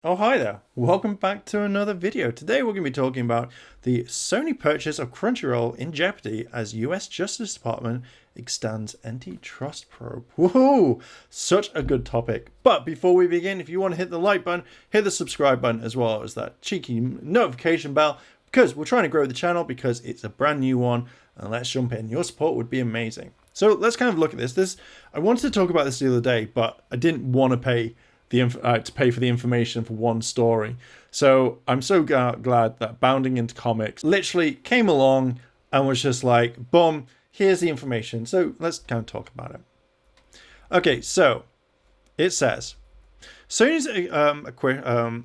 Oh, hi there. Welcome back to another video. Today we're going to be talking about the Sony purchase of Crunchyroll in jeopardy as US Justice Department extends antitrust probe. Woohoo! Such a good topic. But before we begin, if you want to hit the like button, hit the subscribe button as well as that cheeky notification bell because we're trying to grow the channel because it's a brand new one. And let's jump in. Your support would be amazing. So let's kind of look at this. I wanted to talk about this the other day, but I didn't want to pay to pay for the information for one story. So I'm so glad that Bounding into Comics literally came along and was just like, boom, here's the information. So let's kind of talk about it. Okay, so it says, Sony's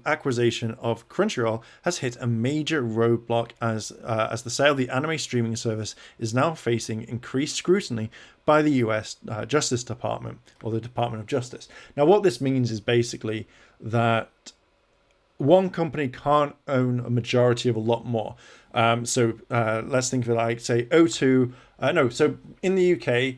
acquisition of Crunchyroll has hit a major roadblock as the sale of the anime streaming service is now facing increased scrutiny by the US Justice Department, or the Department of Justice. Now, what this means is basically that one company can't own a majority of a lot more. Let's think of it like, say, O2. So in the UK,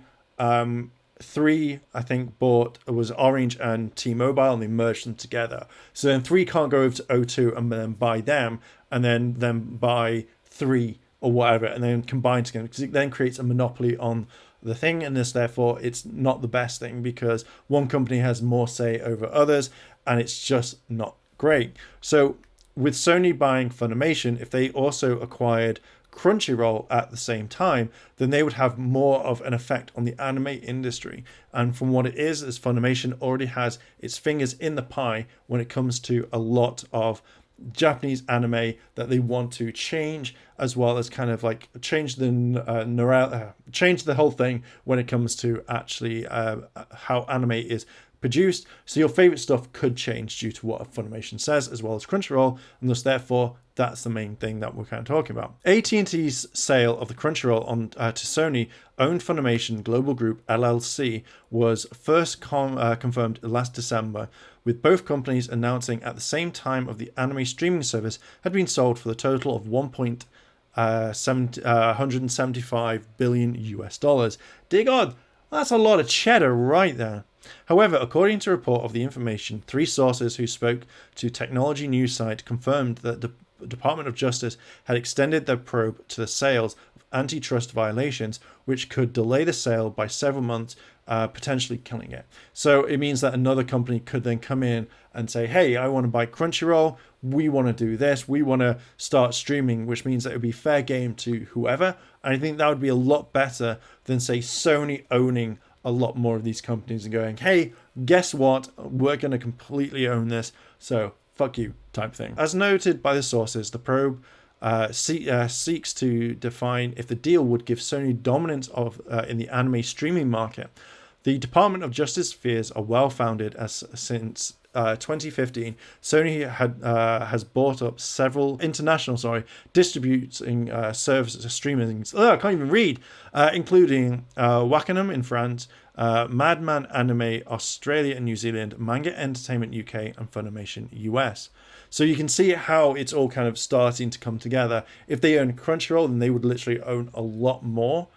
Three, I think, was Orange and T-Mobile, and they merged them together. So then Three can't go over to O2 and then buy them, and then buy Three or whatever, and then combine together, because it then creates a monopoly on the thing, and therefore it's not the best thing because one company has more say over others, and it's just not great. So with Sony buying Funimation, if they also acquired Crunchyroll at the same time, then they would have more of an effect on the anime industry. And from what it is Funimation already has its fingers in the pie when it comes to a lot of Japanese anime that they want to change, as well as kind of like change the whole thing when it comes to actually how anime is produced. So your favorite stuff could change due to what Funimation says, as well as Crunchyroll, and thus therefore that's the main thing that we're kind of talking about. AT&T's sale of the Crunchyroll to Sony owned Funimation Global Group LLC was first confirmed last December, with both companies announcing at the same time of the anime streaming service had been sold for the total of 175 billion US dollars. Dear God, that's a lot of cheddar right there. However, according to a report of the information, three sources who spoke to technology news site confirmed that the Department of Justice had extended their probe to the sales of antitrust violations, which could delay the sale by several months, potentially killing it. So it means that another company could then come in and say, hey, I want to buy Crunchyroll, we want to do this, we want to start streaming, which means that it would be fair game to whoever. And I think that would be a lot better than, say, Sony owning a lot more of these companies and going, hey, guess what? We're going to completely own this. So fuck you type thing. As noted by the sources, the probe seeks to define if the deal would give Sony dominance in the anime streaming market. The Department of Justice fears are well founded, as since 2015, Sony has bought up several international distributing services, streaming. I can't even read, including Wacom in France, Madman Anime Australia and New Zealand, Manga Entertainment UK, and Funimation US. So you can see how it's all kind of starting to come together. If they own Crunchyroll, then they would literally own a lot more,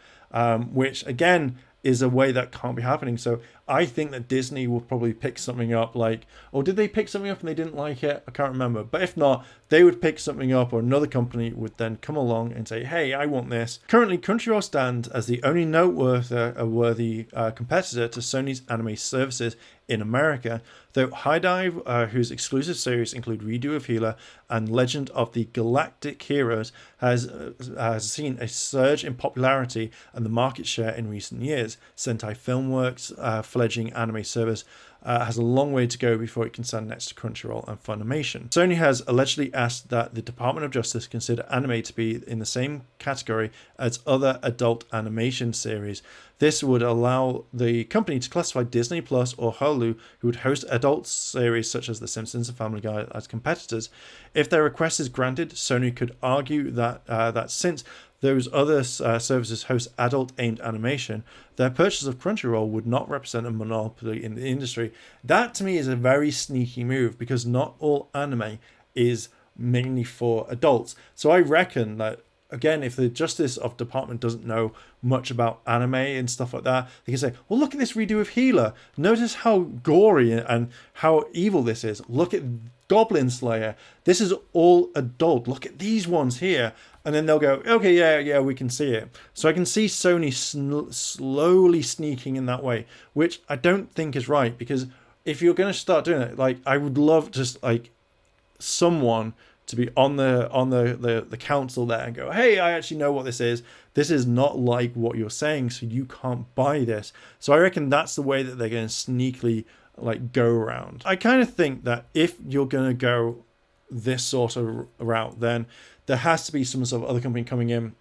which again is a way that can't be happening. So I think that Disney will probably pick something up like, or did they pick something up and they didn't like it? I can't remember. But if not, they would pick something up, or another company would then come along and say, hey, I want this. Currently, Crunchyroll stands as the only noteworthy competitor to Sony's anime services in America, though High Dive, whose exclusive series include Redo of Healer and Legend of the Galactic Heroes, has seen a surge in popularity and the market share in recent years. Sentai Filmworks, fledgling anime service, has a long way to go before it can stand next to Crunchyroll and Funimation. Sony has allegedly asked that the Department of Justice consider anime to be in the same category as other adult animation series. This would allow the company to classify Disney Plus or Hulu, who would host adult series such as The Simpsons and Family Guy, as competitors. If their request is granted, Sony could argue that since those other services host adult-aimed animation, their purchase of Crunchyroll would not represent a monopoly in the industry. That, to me, is a very sneaky move, because not all anime is mainly for adults. So I reckon that again, if the Justice of Department doesn't know much about anime and stuff like that, they can say, well, look at this redo of Healer. Notice how gory and how evil this is. Look at Goblin Slayer. This is all adult. Look at these ones here. And then they'll go, okay, yeah, we can see it. So I can see Sony slowly sneaking in that way, which I don't think is right, because if you're going to start doing it, like, I would love just like someone to be on the council there and go, hey, I actually know what this is. This is not like what you're saying, so you can't buy this. So I reckon that's the way that they're going to sneakily like go around. I kind of think that if you're going to go this sort of route, then there has to be some sort of other company coming in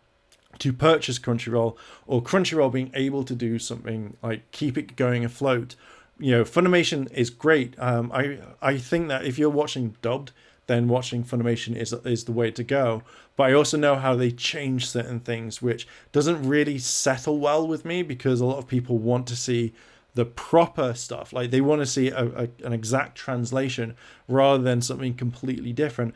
to purchase Crunchyroll, or Crunchyroll being able to do something like keep it going afloat. You know, Funimation is great. I think that if you're watching dubbed, then watching Funimation is the way to go. But I also know how they change certain things, which doesn't really settle well with me, because a lot of people want to see the proper stuff. Like, they want to see an exact translation rather than something completely different.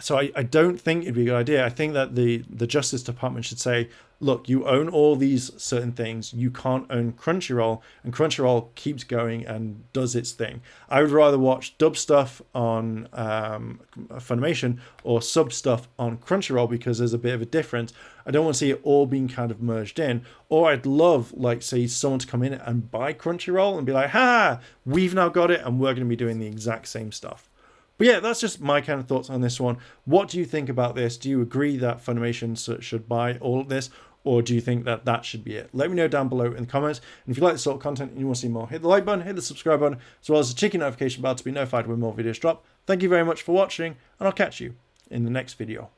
So I don't think it'd be a good idea. I think that the Justice Department should say, look, you own all these certain things. You can't own Crunchyroll, and Crunchyroll keeps going and does its thing. I would rather watch dub stuff on Funimation or sub stuff on Crunchyroll, because there's a bit of a difference. I don't want to see it all being kind of merged in. Or I'd love, like, say, someone to come in and buy Crunchyroll and be like, ha, we've now got it, and we're going to be doing the exact same stuff. But yeah, that's just my kind of thoughts on this one. What do you think about this? Do you agree that Funimation should buy all of this? Or do you think that that should be it? Let me know down below in the comments. And if you like this sort of content and you want to see more, hit the like button, hit the subscribe button, as well as the cheeky notification bell to be notified when more videos drop. Thank you very much for watching, and I'll catch you in the next video.